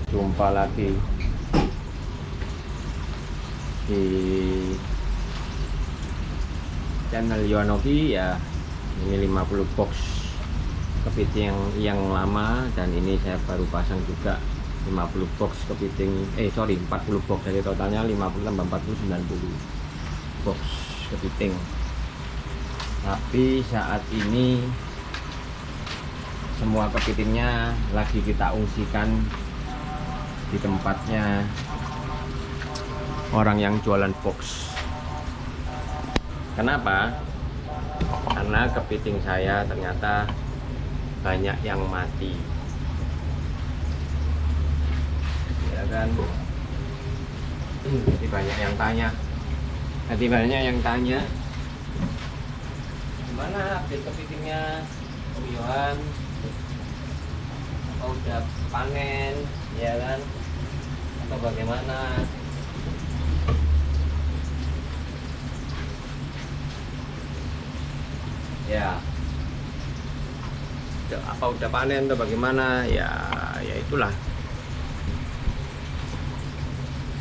Jumpa lagi di channel Yonoki ya. Ini 50 box kepiting yang lama, dan ini saya baru pasang juga 50 box kepiting 40 box, jadi totalnya 50 tambah 40 90 box kepiting. Tapi saat ini semua kepitingnya lagi kita ungsikan di tempatnya orang yang jualan box. Kenapa? Karena kepiting saya ternyata banyak yang mati, ya kan? Jadi banyak yang tanya, gimana update kepitingnya Om Yohan? Apa udah panen, ya kan? Atau bagaimana? Ya, apa udah panen atau bagaimana? Ya itulah.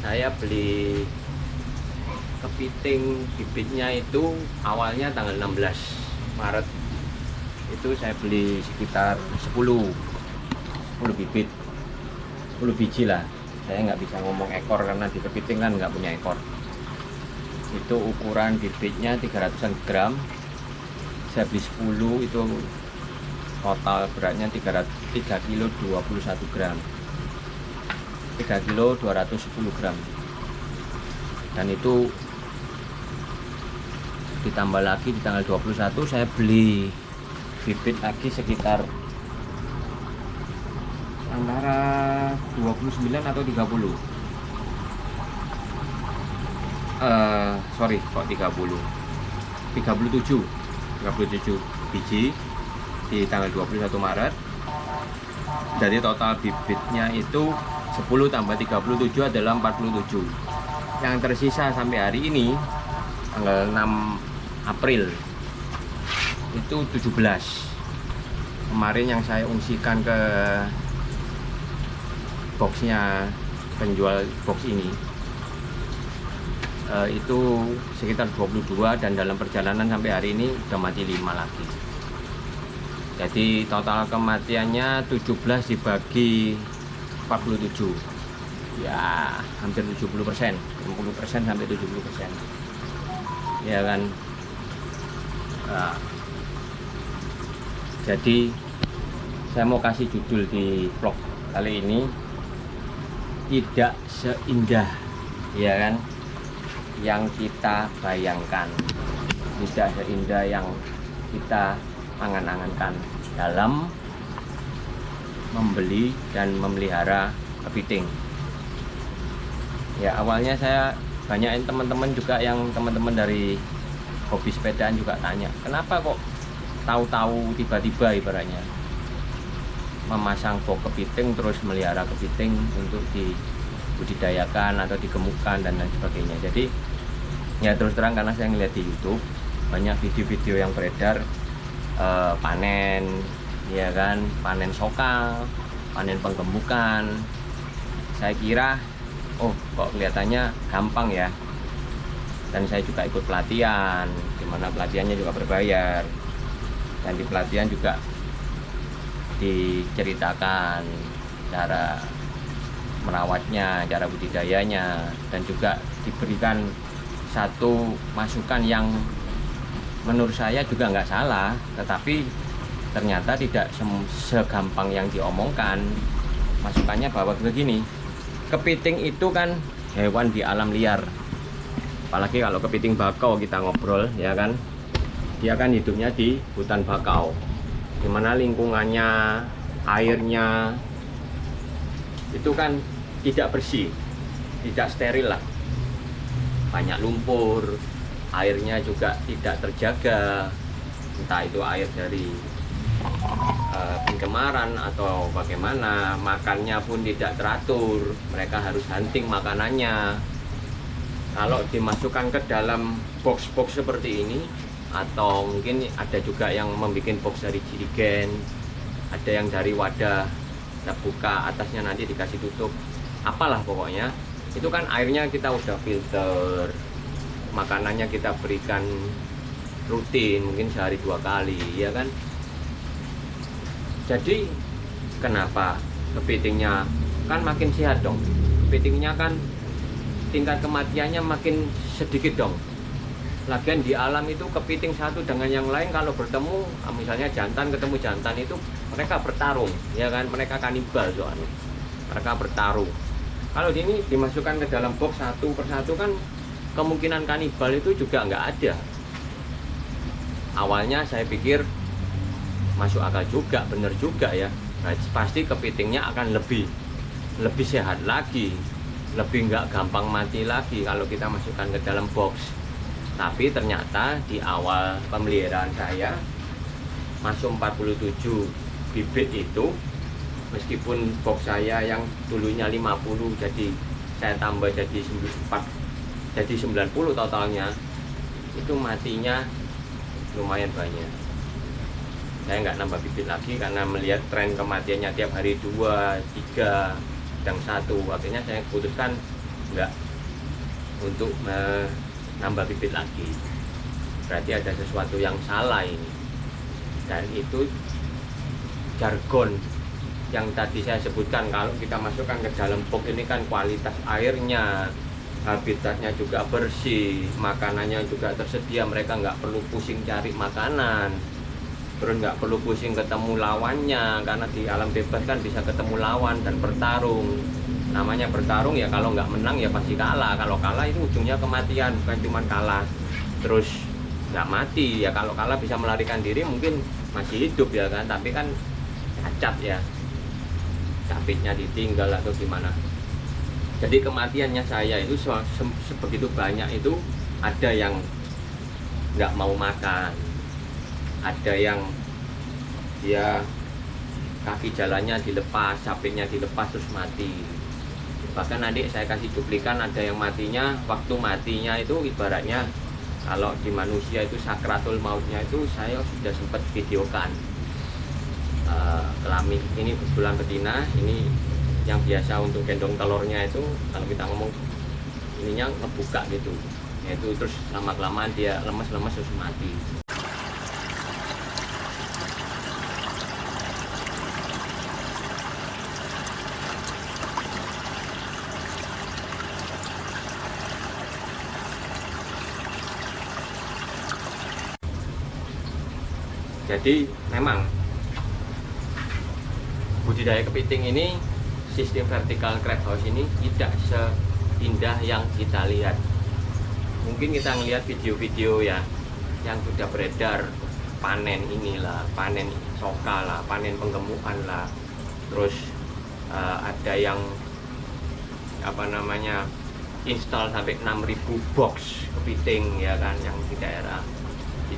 Saya beli kepiting bibitnya itu awalnya tanggal 16 Maret. Itu saya beli sekitar 10 bibit, 10 biji lah. Saya nggak bisa ngomong ekor karena di kepiting kan nggak punya ekor. Itu ukuran bibitnya 300 gram. Saya beli 10, itu total beratnya 3 kilo 21 gram, 3 kilo 210 gram. Dan itu ditambah lagi di tanggal 21 saya beli bibit lagi sekitar antara 29 atau 30. Sorry, kok 37 biji di tanggal 21 Maret. Jadi total bibitnya itu 10 tambah 37 adalah 47. Yang tersisa sampai hari ini tanggal 6 April itu 17. Kemarin yang saya ungsikan ke boxnya penjual box ini itu sekitar 22, dan dalam perjalanan sampai hari ini udah mati 5 lagi. Jadi total kematiannya 17 dibagi 47, ya hampir 70%, 60% sampai 70%, ya kan. Nah, jadi saya mau kasih judul di vlog kali ini, tidak seindah, ya kan, yang kita bayangkan, tidak seindah yang kita angan-angankan dalam membeli dan memelihara kepiting. Ya, awalnya saya banyak teman-teman juga, yang teman-teman dari hobi sepedaan juga tanya, kenapa kok tahu-tahu tiba-tiba ibaratnya memasang box kepiting terus melihara kepiting untuk dibudidayakan atau digemukkan dan lain sebagainya. Jadi ya terus terang, karena saya ngeliat di YouTube banyak video-video yang beredar panen, ya kan, panen sokal, panen penggemukan. Saya kira kok kelihatannya gampang ya, dan saya juga ikut pelatihan, dimana pelatihannya juga berbayar, dan di pelatihan juga diceritakan cara merawatnya, cara budidayanya, dan juga diberikan satu masukan yang menurut saya juga nggak salah, tetapi ternyata tidak segampang yang diomongkan. Masukannya bahwa begini, kepiting itu kan hewan di alam liar, apalagi kalau kepiting bakau kita ngobrol, ya kan, dia kan hidupnya di hutan bakau, dimana lingkungannya, airnya itu kan tidak bersih, tidak steril lah, banyak lumpur, airnya juga tidak terjaga, entah itu air dari pencemaran atau bagaimana. Makannya pun tidak teratur, mereka harus hunting makanannya. Kalau dimasukkan ke dalam box-box seperti ini, atau mungkin ada juga yang membuat box dari jirigen, ada yang dari wadah kita buka atasnya, nanti dikasih tutup, apalah pokoknya. Itu kan airnya kita udah filter, makanannya kita berikan rutin, mungkin sehari 2 kali, ya kan. Jadi kenapa kepitingnya kan makin sehat dong, kepitingnya kan tingkat kematiannya makin sedikit dong. Lagian di alam itu kepiting satu dengan yang lain kalau bertemu, misalnya jantan ketemu jantan itu mereka bertarung, ya kan, mereka kanibal soalnya, mereka bertarung. Kalau ini dimasukkan ke dalam box satu persatu kan kemungkinan kanibal itu juga nggak ada. Awalnya saya pikir masuk akal juga, bener juga ya. Nah, pasti kepitingnya akan lebih sehat lagi, lebih nggak gampang mati lagi kalau kita masukkan ke dalam box. Tapi ternyata di awal pemeliharaan saya masuk 47 bibit itu, meskipun box saya yang dulunya 50 jadi saya tambah jadi 90 totalnya, itu matinya lumayan banyak. Saya nggak nambah bibit lagi karena melihat tren kematiannya tiap hari 2, 3, dan 1. Akhirnya saya putuskan nggak untuk nambah bibit lagi. Berarti ada sesuatu yang salah ini. Dan itu jargon yang tadi saya sebutkan, kalau kita masukkan ke dalam box ini kan kualitas airnya, habitatnya juga bersih, makanannya juga tersedia, mereka nggak perlu pusing cari makanan, terus nggak perlu pusing ketemu lawannya, karena di alam bebas kan bisa ketemu lawan dan bertarung. Namanya bertarung ya, kalau nggak menang ya pasti kalah, kalau kalah itu ujungnya kematian, bukan cuma kalah terus nggak mati ya. Kalau kalah bisa melarikan diri mungkin masih hidup ya kan, tapi kan cacat ya, capitnya ditinggal atau gimana. Jadi kematiannya saya itu sebegitu banyak itu, ada yang nggak mau makan, ada yang dia kaki jalannya dilepas, capitnya dilepas terus mati. Bahkan nanti saya kasih cuplikan, ada yang matinya, waktu matinya itu ibaratnya kalau di manusia itu sakratul mautnya itu saya sudah sempat videokan. Kelamin ini betulan betina, ini yang biasa untuk gendong telurnya itu, kalau kita ngomong ininya ngebuka gitu, yaitu terus lama-kelamaan dia lemes-lemes terus mati. Jadi memang budidaya kepiting ini, sistem vertical crab house ini tidak seindah yang kita lihat. Mungkin kita ngelihat video-video ya yang sudah beredar, panen inilah, panen soka lah, panen penggemukan lah, terus ada yang apa namanya install sampai 6.000 box kepiting ya kan, yang di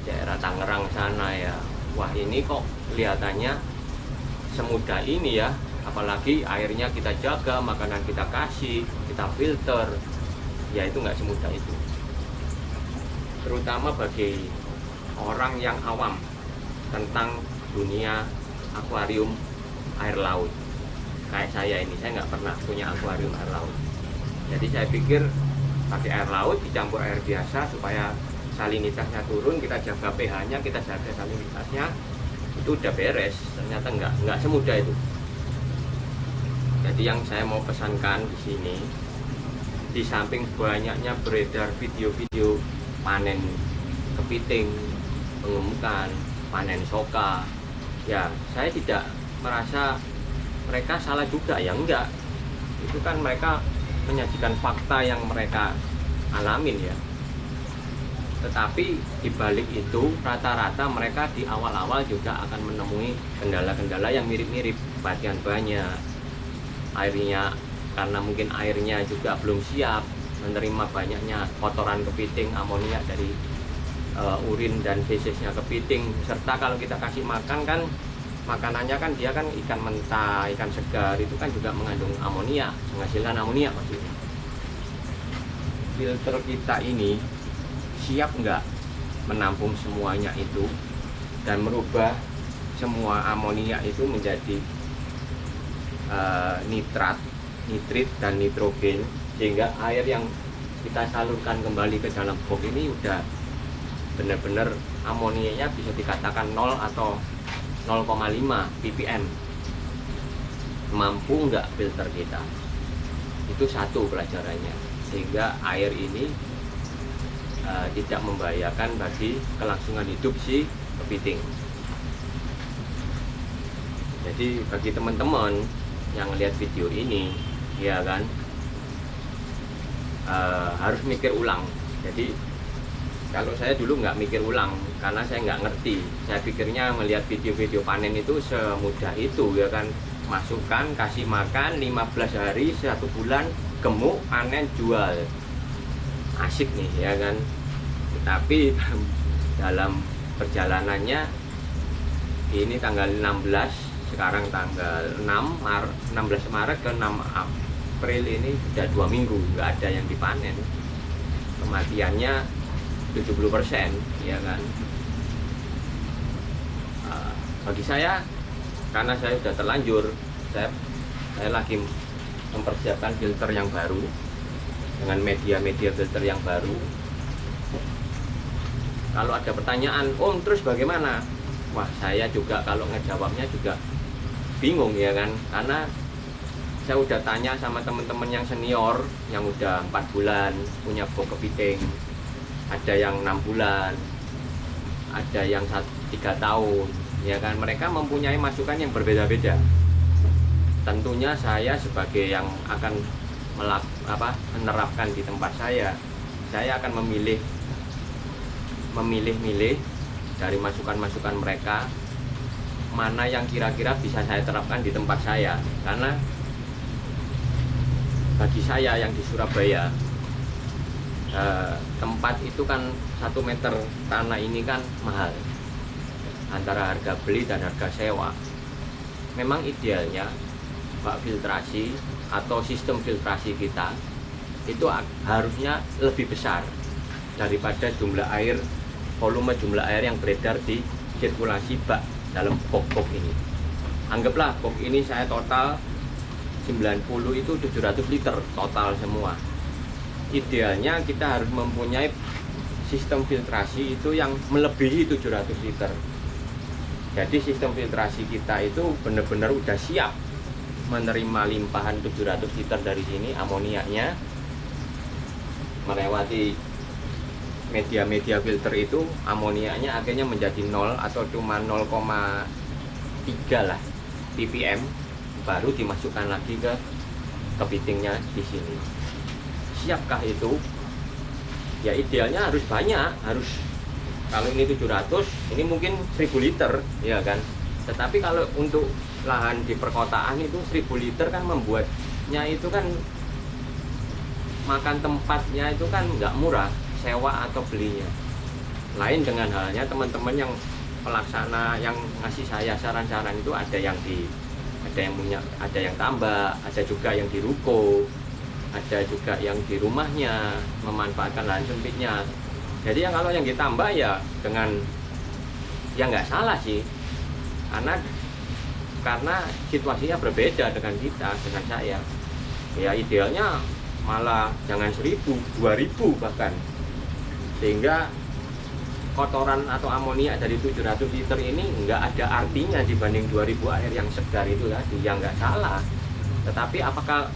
daerah Tangerang sana ya. Wah, ini kok kelihatannya semudah ini ya, apalagi airnya kita jaga, makanan kita kasih, kita filter ya, itu nggak semudah itu, terutama bagi orang yang awam tentang dunia akuarium air laut kayak saya ini. Saya nggak pernah punya akuarium air laut, jadi saya pikir pakai air laut dicampur air biasa supaya salinitasnya turun, kita jaga pH-nya, kita jaga salinitasnya, itu udah beres. Ternyata nggak semudah itu. Jadi yang saya mau pesankan di sini, di samping banyaknya beredar video-video panen kepiting, pengemukan, panen soka, ya saya tidak merasa mereka salah juga, ya enggak. Itu kan mereka menyajikan fakta yang mereka alamin ya. Tetapi dibalik itu rata-rata mereka di awal-awal juga akan menemui kendala-kendala yang mirip-mirip. Kematian banyak, airnya karena mungkin airnya juga belum siap menerima banyaknya kotoran kepiting, amonia dari urin dan fesesnya kepiting. Serta kalau kita kasih makan kan, makanannya kan dia kan ikan mentah, ikan segar, itu kan juga mengandung amonia, menghasilkan amonia maksudnya. Filter kita ini siap nggak menampung semuanya itu dan merubah semua amonia itu menjadi nitrit dan nitrogen, sehingga air yang kita salurkan kembali ke dalam box ini udah benar-benar amonianya bisa dikatakan 0 atau 0,5 ppm. Mampu nggak filter kita? Itu satu pelajarannya, sehingga air ini tidak membahayakan bagi kelangsungan hidup si kepiting. Jadi bagi teman-teman yang lihat video ini, ya kan, harus mikir ulang. Jadi kalau saya dulu nggak mikir ulang karena saya nggak ngerti. Saya pikirnya melihat video-video panen itu semudah itu, ya kan. Masukkan, kasih makan 15 hari, 1 bulan, gemuk, panen, jual. Asik nih, ya kan. Tetapi dalam perjalanannya, ini tanggal 16, sekarang tanggal 16 Maret ke 6 April ini sudah 2 minggu nggak ada yang dipanen. Kematiannya 70%, ya kan. Bagi saya, karena saya sudah terlanjur, saya lagi mempersiapkan filter yang baru dengan media filter yang baru. Kalau ada pertanyaan, Om, terus bagaimana? Wah, saya juga kalau ngejawabnya juga bingung, ya kan, karena saya udah tanya sama teman-teman yang senior yang udah 4 bulan punya box kepiting, ada yang 6 bulan, ada yang 3 tahun, ya kan. Mereka mempunyai masukan yang berbeda-beda. Tentunya saya sebagai yang akan menerapkan di tempat saya akan memilih dari masukan-masukan mereka mana yang kira-kira bisa saya terapkan di tempat saya. Karena bagi saya yang di Surabaya, tempat itu kan 1 meter tanah ini kan mahal, antara harga beli dan harga sewa. Memang idealnya bak filtrasi atau sistem filtrasi kita itu harusnya lebih besar daripada volume jumlah air yang beredar di sirkulasi bak dalam box ini. Anggaplah box ini saya total 90 itu 700 liter total semua. Idealnya kita harus mempunyai sistem filtrasi itu yang melebihi 700 liter. Jadi sistem filtrasi kita itu benar-benar udah siap menerima limpahan 700 liter dari sini, amoniaknya melewati media filter itu, amoniaknya akhirnya menjadi 0 atau cuma 0,3 lah ppm, baru dimasukkan lagi ke kepitingnya di sini. Siapkah itu? Ya idealnya harus banyak, kalau ini 700, ini mungkin 1000 liter, ya kan. Tetapi kalau untuk lahan di perkotaan itu 1000 liter kan membuatnya itu kan makan tempatnya itu kan nggak murah, sewa atau belinya. Lain dengan halnya teman-teman yang pelaksana yang ngasih saya saran-saran itu ada yang tambak, ada juga yang di ruko, ada juga yang di rumahnya memanfaatkan lahan sempitnya. Jadi kalau yang ditambah ya nggak salah sih, karena situasinya berbeda dengan saya. Ya idealnya malah jangan 1000, 2000 bahkan, sehingga kotoran atau amoniak dari 700 liter ini nggak ada artinya dibanding 2000 air yang segar itu tadi. Ya nggak salah, tetapi apakah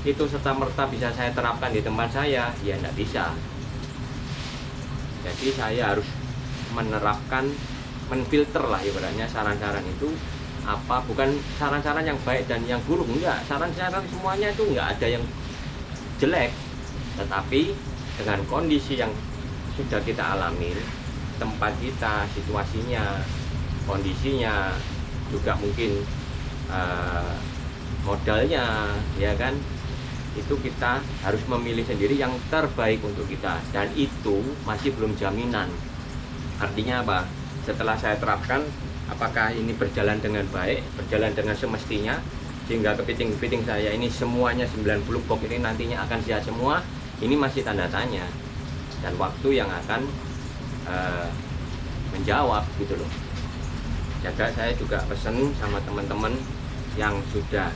itu serta-merta bisa saya terapkan di tempat saya? Ya nggak bisa. Jadi saya harus menfilter lah ibaratnya saran-saran itu bukan saran-saran yang baik dan yang buruk, enggak. Saran-saran semuanya itu nggak ada yang jelek, tetapi dengan kondisi yang sudah kita alami, tempat kita, situasinya, kondisinya, juga mungkin modalnya, ya kan, itu kita harus memilih sendiri yang terbaik untuk kita, dan itu masih belum jaminan. Artinya apa? Setelah saya terapkan, apakah ini berjalan dengan baik, berjalan dengan semestinya, sehingga kepiting-kepiting saya ini semuanya 90 box ini nantinya akan sehat semua, ini masih tanda tanya, dan waktu yang akan menjawab gitu loh. Jaga saya juga pesen sama teman-teman yang sudah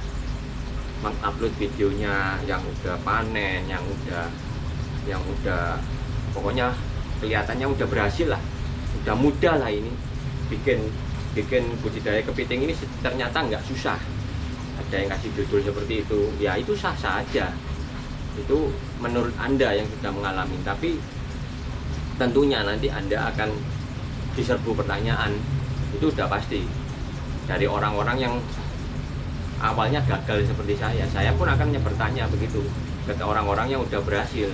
mengupload videonya yang udah panen, yang udah pokoknya kelihatannya udah berhasil lah, udah mudah lah ini bikin budidaya kepiting ini ternyata nggak susah. Ada yang kasih judul seperti itu, ya itu sah-sah aja, itu menurut Anda yang sudah mengalami. Tapi tentunya nanti Anda akan diserbu pertanyaan, itu udah pasti dari orang-orang yang awalnya gagal seperti saya pun akan bertanya begitu ke orang-orang yang udah berhasil.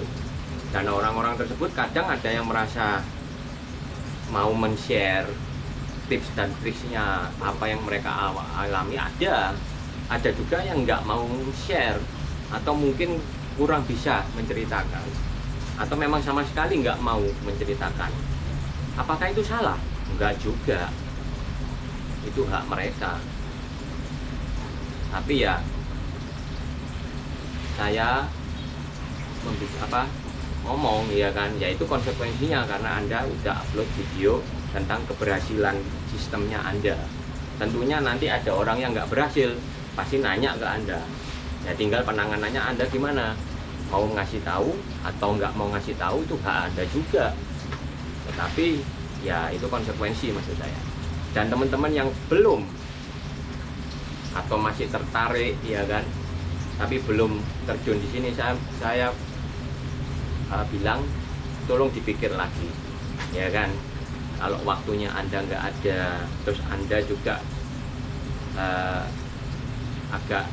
Dan orang-orang tersebut kadang ada yang merasa mau men-share tips dan triknya apa yang mereka alami, ada juga yang nggak mau share atau mungkin kurang bisa menceritakan atau memang sama sekali nggak mau menceritakan. Apakah itu salah? Enggak juga, itu hak mereka. Tapi ya saya ngomong ya kan, yaitu konsekuensinya karena Anda udah upload video tentang keberhasilan sistemnya Anda. Tentunya nanti ada orang yang nggak berhasil pasti nanya ke Anda, ya tinggal penanganannya Anda gimana, mau ngasih tahu atau nggak mau ngasih tahu itu hak Anda juga. Tetapi ya itu konsekuensi maksud saya. Dan teman-teman yang belum atau masih tertarik ya kan, tapi belum terjun di sini, saya bilang tolong dipikir lagi ya kan. Kalau waktunya Anda nggak ada, terus Anda juga agak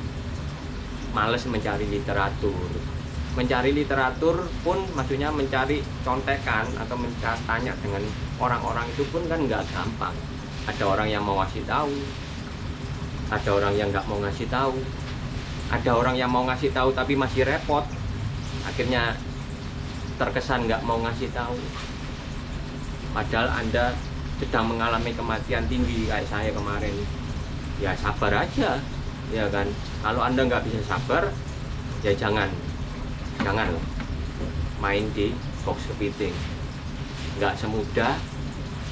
males mencari literatur pun maksudnya mencari contekan atau tanya dengan orang-orang itu pun kan nggak gampang. Ada orang yang mau ngasih tahu, ada orang yang nggak mau ngasih tahu, ada orang yang mau ngasih tahu tapi masih repot, akhirnya terkesan nggak mau ngasih tahu. Padahal Anda sedang mengalami kematian tinggi kayak saya kemarin, ya sabar aja ya kan. Kalau Anda nggak bisa sabar, ya jangan loh main di box kepiting. Nggak semudah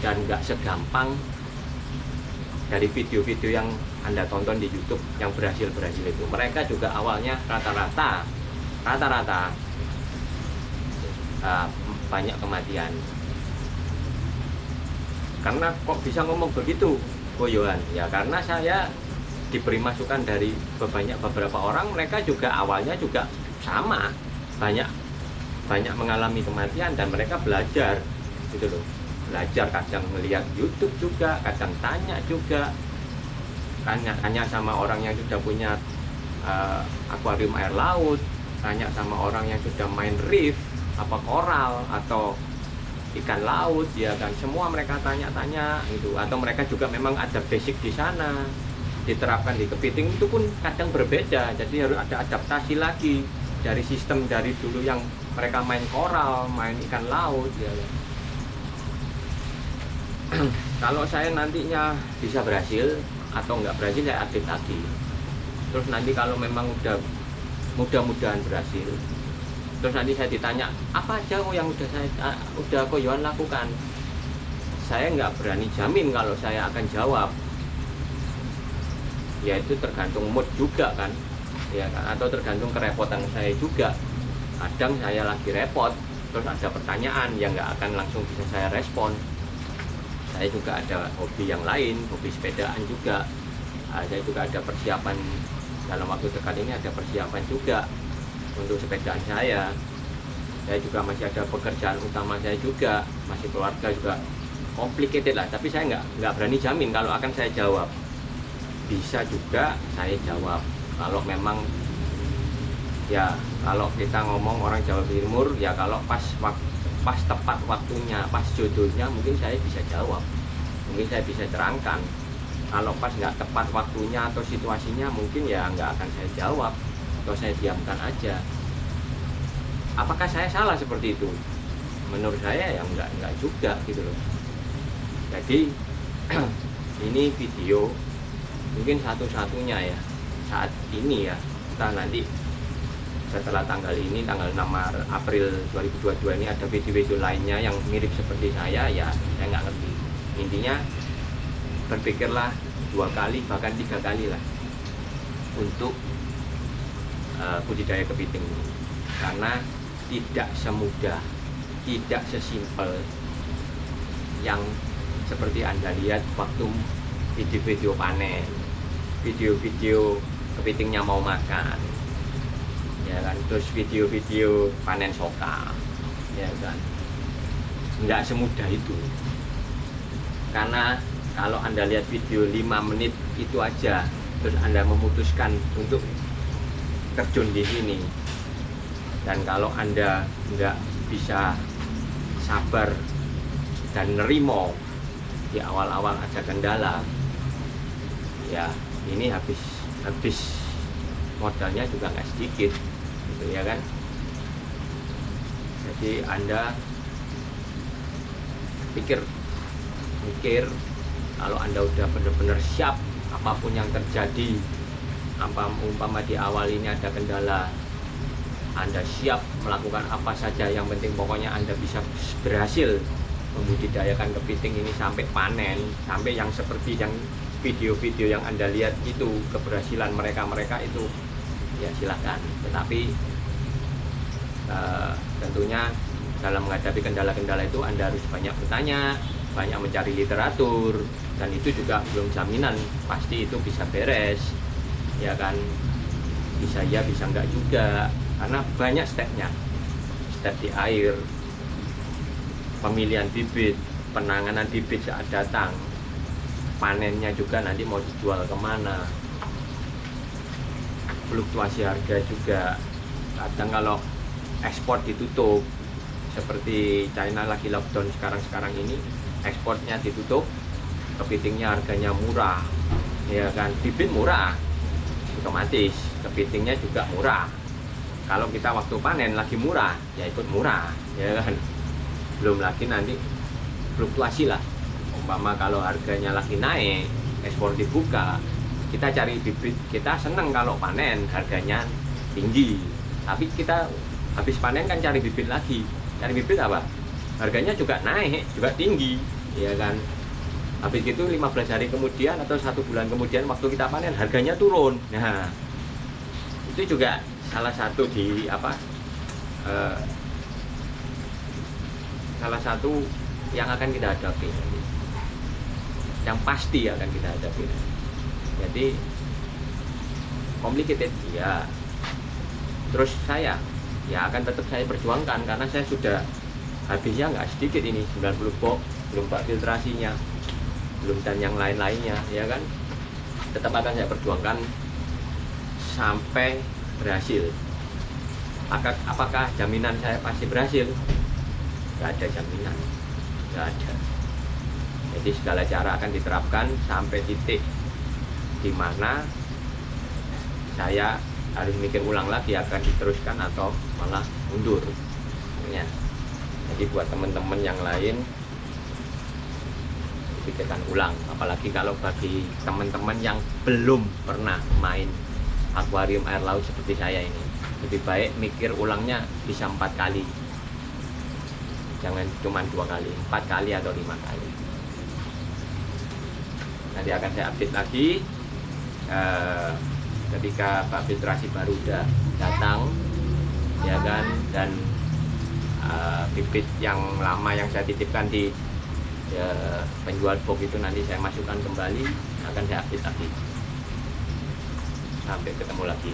dan nggak segampang dari video-video yang Anda tonton di YouTube yang berhasil itu. Mereka juga awalnya rata-rata banyak kematian. Karena kok bisa ngomong begitu, Yohan? Ya karena saya diberi masukan dari beberapa orang, mereka juga awalnya juga sama, banyak mengalami kematian dan mereka belajar gitu loh. Belajar, kadang melihat YouTube juga, kadang tanya juga, tanya sama orang yang sudah punya akuarium air laut, tanya sama orang yang sudah main reef, koral atau ikan laut ya kan. Semua mereka tanya-tanya gitu, atau mereka juga memang ada basic di sana, diterapkan di kepiting itu pun kadang berbeda. Jadi harus ada adaptasi lagi dari sistem dari dulu yang mereka main koral, main ikan laut ya kan. Kalau saya nantinya bisa berhasil atau nggak berhasil, saya update lagi. Terus nanti kalau memang udah mudah-mudahan berhasil, terus nanti saya ditanya apa aja yang udah Yohan lakukan, saya nggak berani jamin kalau saya akan jawab. Ya itu tergantung mood juga kan, ya kan, atau tergantung kerepotan saya juga. Kadang saya lagi repot, terus ada pertanyaan yang nggak akan langsung bisa saya respon. Saya juga ada hobi yang lain, hobi sepedaan juga. Saya juga ada persiapan dalam waktu dekat ini, ada persiapan juga untuk sepedaan saya. Saya juga masih ada pekerjaan utama saya juga, masih keluarga juga, complicated lah. Tapi saya nggak berani jamin kalau akan saya jawab. Bisa juga saya jawab kalau memang ya, kalau kita ngomong orang Jawa Timur ya, kalau pas tepat waktunya, pas jodohnya, mungkin saya bisa jawab, mungkin saya bisa terangkan. Kalau pas nggak tepat waktunya atau situasinya, mungkin ya nggak akan saya jawab atau saya diamkan aja. Apakah saya salah seperti itu? Menurut saya ya nggak juga gitu loh. Jadi ini video mungkin satu-satunya ya saat ini ya. Entah nanti setelah tanggal ini, tanggal 6 April 2022 ini ada video-video lainnya yang mirip seperti saya, ya saya nggak ngerti. Intinya berpikirlah 2 kali bahkan 3 kali lah untuk budidaya kepiting ini, karena tidak semudah, tidak sesimpel yang seperti Anda lihat waktu video-video panen, video-video kepitingnya mau makan, ya kan, terus video-video panen soka, ya kan, nggak semudah itu. Karena kalau Anda lihat video 5 menit itu aja, terus Anda memutuskan untuk terjun di sini, dan kalau Anda nggak bisa sabar dan nerimo di awal-awal ada kendala, ya ini habis modalnya juga nggak sedikit, gitu ya kan. Jadi Anda pikir kalau Anda udah benar-benar siap apapun yang terjadi, umpama di awal ini ada kendala, Anda siap melakukan apa saja, yang penting pokoknya Anda bisa berhasil membudidayakan kepiting ini sampai panen, sampai yang seperti yang video-video yang Anda lihat itu, keberhasilan mereka itu, ya silahkan. Tetapi tentunya dalam menghadapi kendala-kendala itu Anda harus banyak bertanya, banyak mencari literatur, dan itu juga belum jaminan pasti itu bisa beres, ya kan. Bisa ya, bisa enggak juga, karena banyak stepnya. Step di air, pemilihan bibit, penanganan bibit saat datang, panennya juga nanti mau dijual kemana, fluktuasi harga juga. Kadang kalau ekspor ditutup, seperti China lagi lockdown sekarang ini, ekspornya ditutup, kepitingnya harganya murah, ya kan, bibit murah, otomatis kepitingnya juga murah. Kalau kita waktu panen lagi murah, ya ikut murah, ya kan. Belum lagi nanti fluktuasi lah, umpama kalau harganya lagi naik, ekspor dibuka, kita cari bibit, kita seneng kalau panen harganya tinggi, tapi kita habis panen kan cari bibit lagi, cari bibit apa? Harganya juga naik, juga tinggi, ya kan. Habis itu 15 hari kemudian atau 1 bulan kemudian waktu kita panen harganya turun. Nah, itu juga salah satu salah satu yang akan kita hadapi, yang pasti akan kita hadapi. Jadi complicated ya. Terus saya ya akan tetap saya perjuangkan, karena saya sudah habisnya nggak sedikit ini, 90 box, belum bak filtrasinya, belum dan yang lain-lainnya, ya kan. Tetap akan saya perjuangkan sampai berhasil. Apakah jaminan saya pasti berhasil? Nggak ada jaminan, nggak ada. Jadi segala cara akan diterapkan sampai titik di mana saya harus mikir ulang lagi akan diteruskan atau malah mundur, ya. Jadi buat teman-teman yang lain, pikirkan ulang, apalagi kalau bagi teman-teman yang belum pernah main akuarium air laut seperti saya ini, lebih baik mikir ulangnya bisa 4 kali, jangan cuma 2 kali, 4 kali atau 5 kali. Nanti akan saya update lagi ketika bak filtrasi baru udah datang, ya kan, dan bibit yang lama yang saya titipkan di penjual box itu nanti saya masukkan kembali, akan saya update lagi. Sampai ketemu lagi.